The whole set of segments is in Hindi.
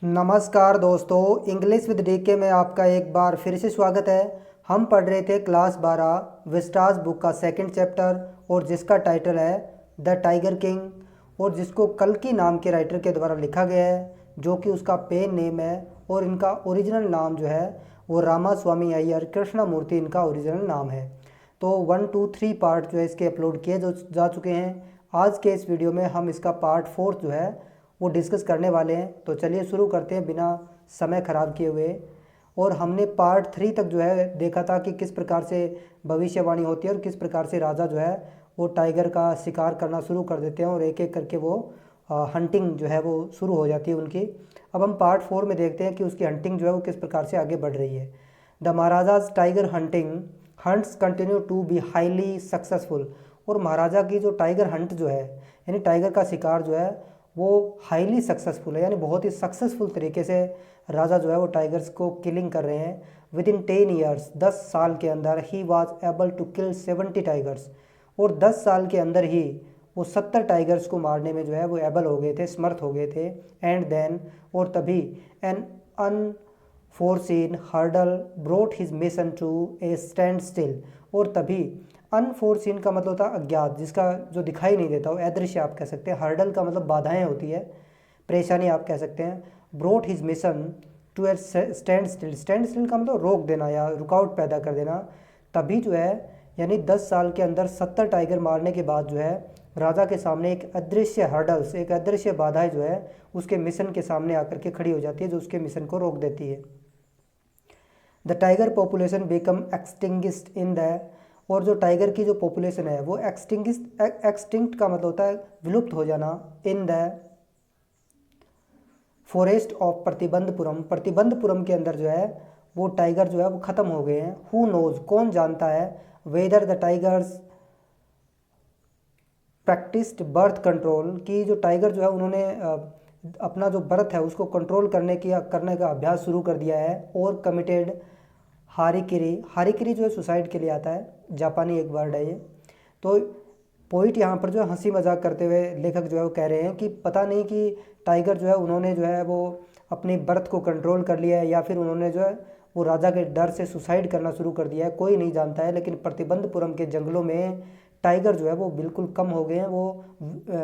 नमस्कार दोस्तों, इंग्लिश विद डीके में आपका एक बार फिर से स्वागत है। हम पढ़ रहे थे क्लास 12 विस्टास बुक का सेकंड चैप्टर और जिसका टाइटल है द टाइगर किंग और जिसको कल्कि नाम के राइटर के द्वारा लिखा गया है, जो कि उसका पेन नेम है। और इनका ओरिजिनल नाम जो है वो रामास्वामी अय्यर कृष्णमूर्ति इनका ओरिजिनल नाम है। तो 1 2 3 पार्ट जो है इसके अपलोड किए जो जा चुके हैं। आज के इस वीडियो में हम इसका पार्ट 4 जो है वो डिस्कस करने वाले हैं। तो चलिए शुरू करते हैं बिना समय ख़राब किए हुए। और हमने पार्ट 3 तक जो है देखा था कि किस प्रकार से भविष्यवाणी होती है और किस प्रकार से राजा जो है वो टाइगर का शिकार करना शुरू कर देते हैं और एक एक करके वो हंटिंग जो है वो शुरू हो जाती है उनकी। अब हम पार्ट 4 में देखते हैं कि उसकी हंटिंग जो है वो किस प्रकार से आगे बढ़ रही है। The Maharaja's tiger hunting hunts continue to be highly successful. और महाराजा की जो टाइगर हंट जो है यानी टाइगर का शिकार जो है वो हाईली सक्सेसफुल है, यानी बहुत ही सक्सेसफुल तरीके से राजा जो है वो टाइगर्स को किलिंग कर रहे हैं। विद इन 10 ईयर्स 10 साल के अंदर ही was able to kill 70 tigers. और 10 साल के अंदर ही वो 70 टाइगर्स को मारने में जो है वो एबल हो गए थे, समर्थ हो गए थे। एंड देन और तभी an unforeseen hurdle brought his mission to a standstill. और तभी अनफोर्सीन का मतलब होता है अज्ञात, जिसका जो दिखाई नहीं देता, वो अदृश्य आप कह सकते हैं। हर्डल का मतलब बाधाएं होती है, परेशानी आप कह सकते हैं। Brought his mission to a standstill, standstill का मतलब रोक देना या रुकावट पैदा कर देना। तभी जो है यानी 10 साल के अंदर 70 टाइगर मारने के बाद जो है राजा के सामने एक अदृश्य हर्डल्स, एक अदृश्य बाधाएं जो है उसके मिशन के सामने आकर के खड़ी हो जाती है, जो उसके मिशन को रोक देती है। The tiger population become extinguished in the. और जो टाइगर की जो पॉपुलेशन है वो एक्सटिंक्ट का मतलब होता है विलुप्त हो जाना। In the forest of Pratibandapuram, Pratibandapuram के अंदर जो है वो टाइगर जो है वो ख़त्म हो गए हैं। हु नोज, कौन जानता है। Whether the tigers practised birth control, की जो टाइगर जो है उन्होंने अपना जो बर्थ है उसको कंट्रोल करने का अभ्यास शुरू कर दिया है। और कमिटेड हारिकिरी, हारिकिरी जो है सुसाइड के लिए आता है, जापानी एक वर्ड है ये। तो पोइट यहाँ पर जो है हंसी मजाक करते हुए लेखक जो है वो कह रहे हैं कि पता नहीं कि टाइगर जो है उन्होंने जो है वो अपनी बर्थ को कंट्रोल कर लिया है या फिर उन्होंने जो है वो राजा के डर से सुसाइड करना शुरू कर दिया है, कोई नहीं जानता है। लेकिन प्रतिबंधपुरम के जंगलों में टाइगर जो है वो बिल्कुल कम हो गए हैं, वो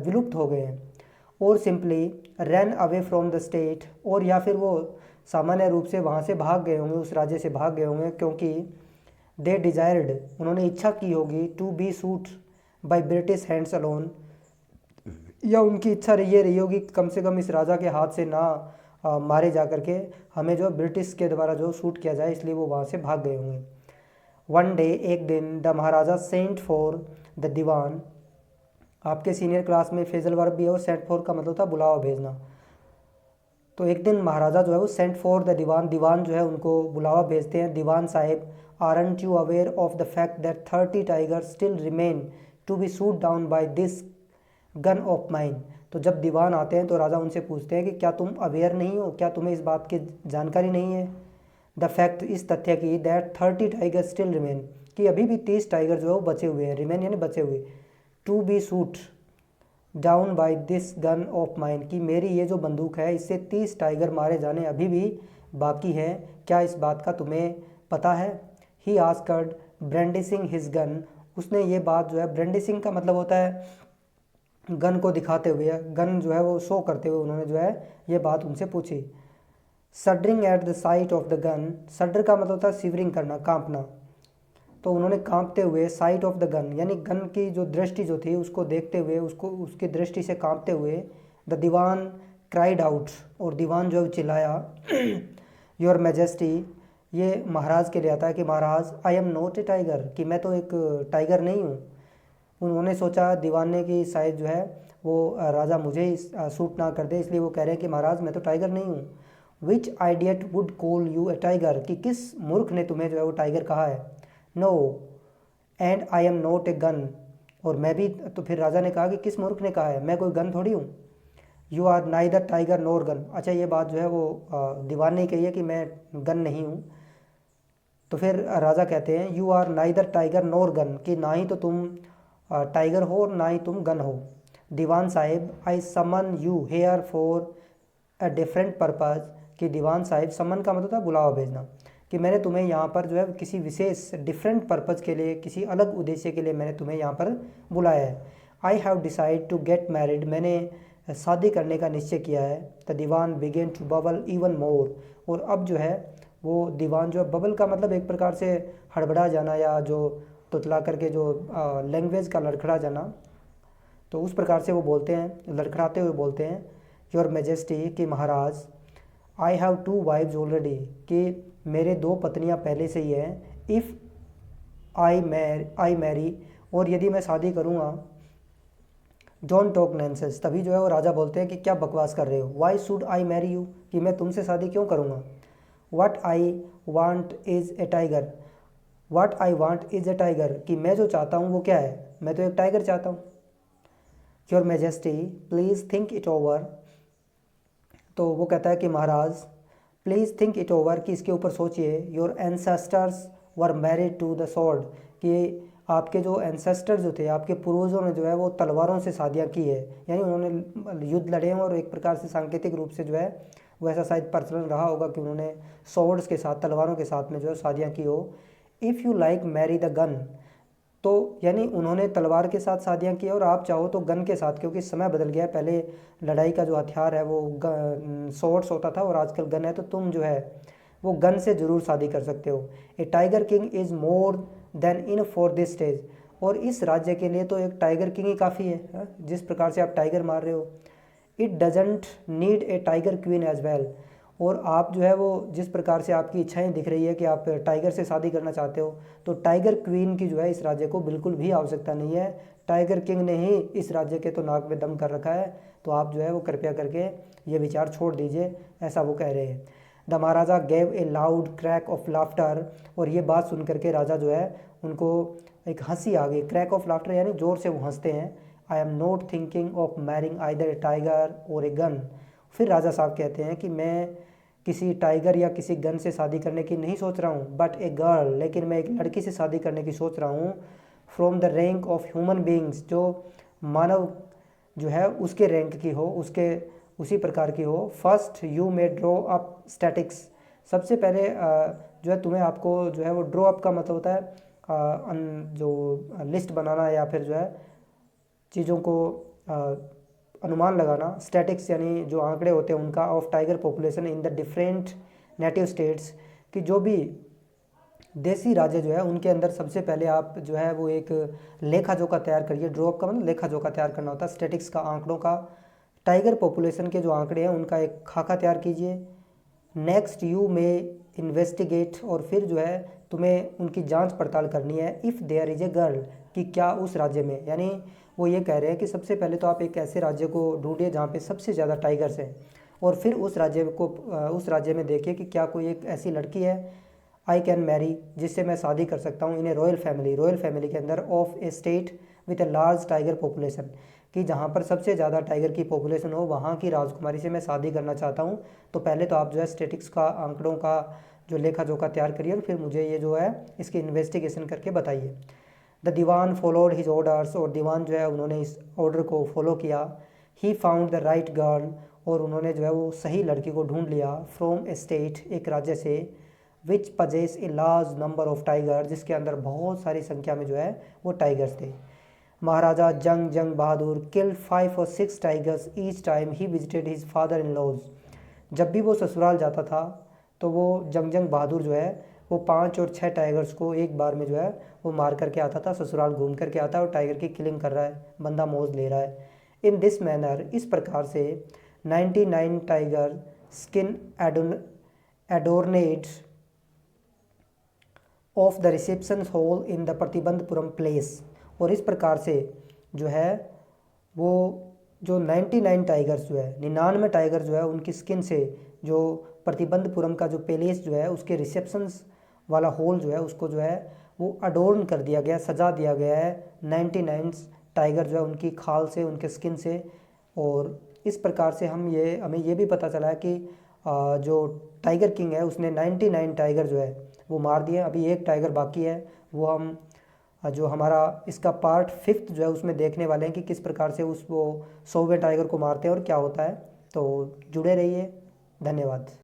विलुप्त हो गए हैं। और simply run away from the state, और या फिर वो सामान्य रूप से वहाँ से भाग गए होंगे, उस राज्य से भाग गए होंगे, क्योंकि दे डिजायर्ड, उन्होंने इच्छा की होगी, to be shoot by British hands alone, या उनकी इच्छा ये रही होगी कम से कम इस राजा के हाथ से ना मारे जा करके हमें जो ब्रिटिश के द्वारा जो शूट किया जाए, इसलिए वो वहाँ से भाग गए होंगे। वन डे, एक दिन, the Maharaja sent for the Diwan, आपके सीनियर क्लास में फेजल वर्ब भी है और सेंट फॉर का मतलब था बुलावा भेजना। तो एक दिन महाराजा जो है वो sent for the Diwan, Diwan जो है उनको बुलावा भेजते हैं। Diwan sahib, aren't you aware of the fact that 30 tigers still remain to be shoot down by this gun of mine. तो जब दीवान आते हैं तो राजा उनसे पूछते हैं कि क्या तुम अवेयर नहीं हो, क्या तुम्हें इस बात की जानकारी नहीं है। द फैक्ट, इस तथ्य की, दैट 30 टाइगर स्टिल रिमेन, कि अभी भी 30 टाइगर जो है वो बचे हुए हैं, रिमेन यानी बचे हुए, to be shoot down by this gun of mine, कि मेरी ये जो बंदूक है इससे 30 टाइगर मारे जाने अभी भी बाकी हैं, क्या इस बात का तुम्हें पता है। ही आस्कड ब्रेंडिसिंग हिज गन, उसने ये बात जो है, ब्रेंडिसिंग का मतलब होता है गन को दिखाते हुए, गन जो है वो शो करते हुए उन्होंने जो है ये बात उनसे पूछी। Shuddering at the sight of the gun, shudder का मतलब होता है सिवरिंग करना, कांपना। तो उन्होंने कांपते हुए, साइट ऑफ द गन यानी गन की जो दृष्टि जो थी उसको देखते हुए, उसको उसकी दृष्टि से कांपते हुए, द दीवान क्राइड आउट, और दीवान जो है चिल्लाया, योर मैजेस्टी, ये महाराज के लिए आता है कि Maharaj, I am not a tiger, कि मैं तो एक टाइगर नहीं हूँ। उन्होंने सोचा दीवान ने कि शायद जो है वो राजा मुझे सूट ना कर दे, इसलिए वो कह रहे हैं कि महाराज मैं तो टाइगर नहीं हूँ। Which idiot would call you a tiger, कि किस मूर्ख ने तुम्हें जो है वो टाइगर कहा है। No and I am not a gun, और मैं भी, तो फिर राजा ने कहा कि किस मूर्ख ने कहा है, मैं कोई गन थोड़ी हूँ। You are neither tiger nor gun, अच्छा ये बात जो है वो दीवान ने कही है कि मैं गन नहीं हूँ। तो फिर राजा कहते हैं you are neither tiger nor gun, कि ना ही तो तुम टाइगर हो और ना ही तुम गन हो। Diwan sahib, I summon you here for a different purpose, कि दीवान साहिब, समन का मतलब था बुलावा भेजना, कि मैंने तुम्हें यहाँ पर जो है किसी विशेष डिफरेंट पर्पज़ के लिए, किसी अलग उद्देश्य के लिए मैंने तुम्हें यहाँ पर बुलाया है। I have decide to get married, मैंने शादी करने का निश्चय किया है। The Dewan began to bubble even more, और अब जो है वो दीवान जो है, बबल का मतलब एक प्रकार से हड़बड़ा जाना या जो तुतला करके जो लैंग्वेज का लड़खड़ा जाना, तो उस प्रकार से वो बोलते हैं, लड़खड़ाते हुए बोलते हैं, योर मेजेस्टी, कि Maharaj, I have two wives already, कि मेरे दो पत्नियां पहले से ही हैं। इफ़ आई मैरी, और यदि मैं शादी करूँगा, डोंट टॉक नॉनसेंस, तभी जो है वो राजा बोलते हैं कि क्या बकवास कर रहे हो, why should I marry you, कि मैं तुमसे शादी क्यों करूँगा। What I want is a tiger, what I want is a tiger, कि मैं जो चाहता हूँ वो क्या है, मैं तो एक टाइगर चाहता हूँ। Your majesty please think it over, तो वो कहता है कि महाराज प्लीज़ थिंक इट ओवर, कि इसके ऊपर सोचिए। Your ancestors were married to the sword, कि आपके जो एंसेस्टर जो थे, आपके पूर्वजों ने जो है वो तलवारों से शादियाँ की है, यानी उन्होंने युद्ध लड़े हैं, और एक प्रकार से सांकेतिक रूप से जो है वो ऐसा शायद प्रचलन रहा होगा कि उन्होंने स्वॉर्ड्स के साथ, तलवारों के साथ में जो है शादियाँ की हो। If you like marry the gun, तो यानी उन्होंने तलवार के साथ शादियाँ की, और आप चाहो तो गन के साथ, क्योंकि समय बदल गया है, पहले लड़ाई का जो हथियार है वो स्वॉर्ड्स होता था और आजकल गन है, तो तुम जो है वो गन से ज़रूर शादी कर सकते हो। A tiger king is more than in for this stage, और इस राज्य के लिए तो एक टाइगर किंग ही काफ़ी है, हाँ? जिस प्रकार से आप टाइगर मार रहे हो। It doesn't need a tiger queen as well, और आप जो है वो जिस प्रकार से आपकी इच्छाएं दिख रही है कि आप टाइगर से शादी करना चाहते हो, तो टाइगर क्वीन की जो है इस राज्य को बिल्कुल भी आवश्यकता नहीं है। टाइगर किंग ने ही इस राज्य के तो नाक में दम कर रखा है, तो आप जो है वो कृपया करके ये विचार छोड़ दीजिए, ऐसा वो कह रहे हैं। The Maharaja gave a loud crack of laughter, और ये बात सुन करके राजा जो है उनको एक हंसी आ गई, क्रैक ऑफ लाफ्टर यानी ज़ोर से वो हंसते हैं। आई am not thinking of marrying either A tiger और ए गन, फिर राजा साहब कहते हैं कि मैं किसी टाइगर या किसी गन से शादी करने की नहीं सोच रहा हूँ, बट ए गर्ल, लेकिन मैं एक लड़की से शादी करने की सोच रहा हूँ, from the rank of human beings, जो मानव जो है उसके रैंक की हो, उसके उसी प्रकार की हो। First you may draw up statics, सबसे पहले जो है तुम्हें, आपको जो है वो ड्रॉ अप का मतलब होता है जो लिस्ट बनाना, या फिर जो है चीज़ों को अनुमान लगाना। स्टैटिक्स यानी जो आंकड़े होते हैं उनका, of tiger population in the different native states, कि जो भी देसी राज्य जो है उनके अंदर सबसे पहले आप जो है वो एक लेखा जोखा तैयार करिए। ड्रॉप का मतलब लेखा जोखा तैयार करना होता है, स्टैटिक्स का, आंकड़ों का। टाइगर पॉपुलेशन के जो आंकड़े हैं उनका एक खाका तैयार कीजिए। नेक्स्ट यू में इन्वेस्टिगेट, और फिर जो है तुम्हें उनकी जांच पड़ताल करनी है। If there is a girl, कि क्या उस राज्य में, यानी वो ये कह रहे हैं कि सबसे पहले तो आप एक ऐसे राज्य को ढूंढिए जहाँ पे सबसे ज़्यादा टाइगर्स हैं, और फिर उस राज्य में देखिए कि क्या कोई एक ऐसी लड़की है, आई कैन मैरी, जिससे मैं शादी कर सकता हूँ, इन ए रॉयल फैमिली के अंदर, of A state with a large tiger population, कि जहाँ पर सबसे ज़्यादा टाइगर की पॉपुलेशन हो, वहाँ की राजकुमारी से मैं शादी करना चाहता हूँ। तो पहले तो आप जो है स्टेटिक्स का, आंकड़ों का जो लेखा जोखा तैयार करिए, और फिर मुझे ये जो है इसकी इन्वेस्टिगेशन करके बताइए। The Dewan followed his orders, और दीवान जो है उन्होंने इस ऑर्डर को फॉलो किया। He found the right girl, और उन्होंने जो है वो सही लड़की को ढूंढ लिया। फ्रॉम ए स्टेट, एक राज्य से, which possess a large number of tiger, जिसके अंदर बहुत सारी संख्या में जो है वो टाइगर्स थे। महाराजा जंग बहादुर किल्ड 5 और 6 tigers each time he visited his father in law, जब भी वो ससुराल जाता था तो वो जंग बहादुर जो है वो 5 और 6 टाइगर्स को एक बार में जो है वो मार करके आता था, ससुराल घूम करके आता है और टाइगर की किलिंग कर रहा है, बंदा मौज ले रहा है। इन दिस मैनर, इस प्रकार से 99 tiger skin adorned of the reception hall in the Pratibandhapuram place, और इस प्रकार से जो है वो जो 99 टाइगर्स जो है, 99 टाइगर जो है उनकी स्किन से जो प्रतिबंधपुरम का जो पैलेस जो है उसके रिसेप्शंस वाला हॉल जो है उसको जो है वो अडोर्न कर दिया गया, सजा दिया गया है 99 टाइगर जो है उनकी खाल से, उनके स्किन से। और इस प्रकार से हमें ये भी पता चला है कि जो टाइगर किंग है उसने 99 टाइगर जो है वो मार दिए। अभी एक टाइगर बाकी है, वो हम जो हमारा इसका पार्ट 5 जो है उसमें देखने वाले हैं कि किस प्रकार से उस वो 100वें टाइगर को मारते हैं और क्या होता है। तो जुड़े रहिए। धन्यवाद।